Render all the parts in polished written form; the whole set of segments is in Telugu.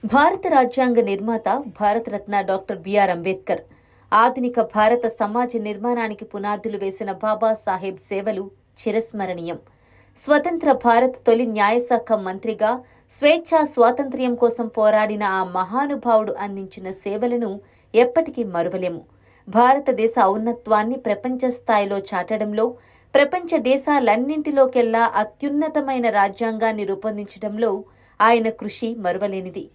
భారత రాజ్యాంగ నిర్మాత భారతరత్న డాక్టర్ బిఆర్ అంబేద్కర్ ఆధునిక భారత సమాజ నిర్మాణానికి పునాదులు వేసిన బాబాసాహెబ్ సేవలు చిరస్మరణీయం. స్వతంత్ర భారత్ తొలి న్యాయశాఖ మంత్రిగా స్వేచ్ఛా స్వాతంత్ర్యం కోసం పోరాడిన ఆ మహానుభావుడు అందించిన సేవలను ఎప్పటికీ మరువలేము. భారతదేశ ఔన్నత్వాన్ని ప్రపంచ స్థాయిలో చాటడంలో, ప్రపంచ దేశాలన్నింటిలోకెల్లా అత్యున్నతమైన రాజ్యాంగాన్ని రూపొందించడంలో ఆయన కృషి మరువలేనిది.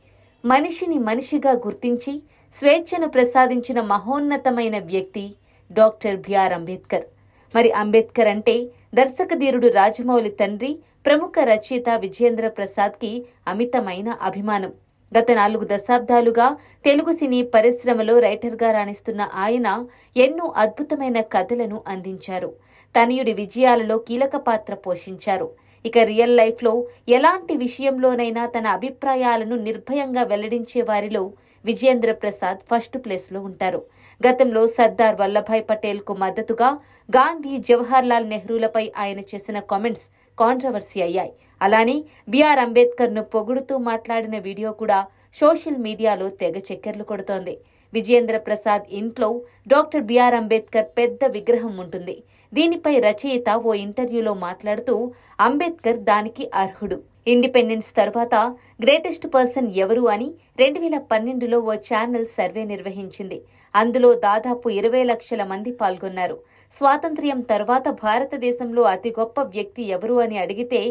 మనిషిని మనిషిగా గుర్తించి స్వేచ్ఛను ప్రసాదించిన మహోన్నతమైన వ్యక్తి డాక్టర్ బిఆర్ అంబేద్కర్. మరి అంబేద్కర్ అంటే దర్శకధీరుడు రాజమౌళి తండ్రి, ప్రముఖ రచయిత విజయేంద్ర ప్రసాద్కి అమితమైన అభిమానం. గత 4 దశాబ్దాలుగా తెలుగు సినీ పరిశ్రమలో రైటర్గా రాణిస్తున్న ఆయన ఎన్నో అద్భుతమైన కథలను అందించారు. తనయుడి విజయాలలో కీలక పాత్ర పోషించారు. ఇక రియల్ లైఫ్లో ఎలాంటి విషయంలోనైనా తన అభిప్రాయాలను నిర్భయంగా వెల్లడించే వారిలో విజయేంద్ర ప్రసాద్ ఫస్ట్ ప్లేస్లో ఉంటారు. గతంలో సర్దార్ వల్లభాయ్ పటేల్కు మద్దతుగా గాంధీ, జవహర్లాల్ నెహ్రూలపై ఆయన చేసిన కామెంట్స్ కాంట్రవర్సీ అయ్యాయి. అలానే బిఆర్ అంబేద్కర్ను పొగుడుతూ మాట్లాడిన వీడియో కూడా సోషల్ మీడియాలో తెగ చక్కర్లు కొడుతోంది. విజయేంద్ర ప్రసాద్ ఇంట్లో డాక్టర్ బిఆర్ అంబేద్కర్ పెద్ద విగ్రహం ఉంటుంది. దీనిపై రచయిత ఓ ఇంటర్వ్యూలో మాట్లాడుతూ అంబేద్కర్ దానికి అర్హుడు. ఇండిపెండెన్స్ తర్వాత గ్రేటెస్ట్ పర్సన్ ఎవరు అని 2012లో ఓ ఛానల్ సర్వే నిర్వహించింది. అందులో దాదాపు 20 లక్షల మంది పాల్గొన్నారు. స్వాతంత్ర్యం తర్వాత భారతదేశంలో అతి గొప్ప వ్యక్తి ఎవరు అని అడిగితే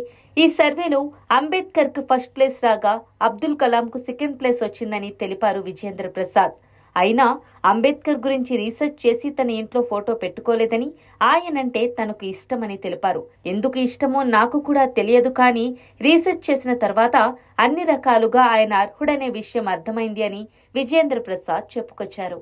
ఈ సర్వేలో అంబేద్కర్కు ఫస్ట్ ప్లేస్ రాగా అబ్దుల్ కలాంకు సెకండ్ ప్లేస్ వచ్చిందని తెలిపారు విజయేంద్ర ప్రసాద్. అయినా అంబేద్కర్ గురించి రీసెర్చ్ చేసి తన ఇంట్లో ఫోటో పెట్టుకోలేదని, ఆయనంటే తనకు ఇష్టమని తెలిపారు. ఎందుకు ఇష్టమో నాకు కూడా తెలియదు, కానీ రీసెర్చ్ చేసిన తర్వాత అన్ని రకాలుగా ఆయన అర్హుడనే విషయం అర్థమైంది అని విజయేంద్ర ప్రసాద్ చెప్పుకొచ్చారు.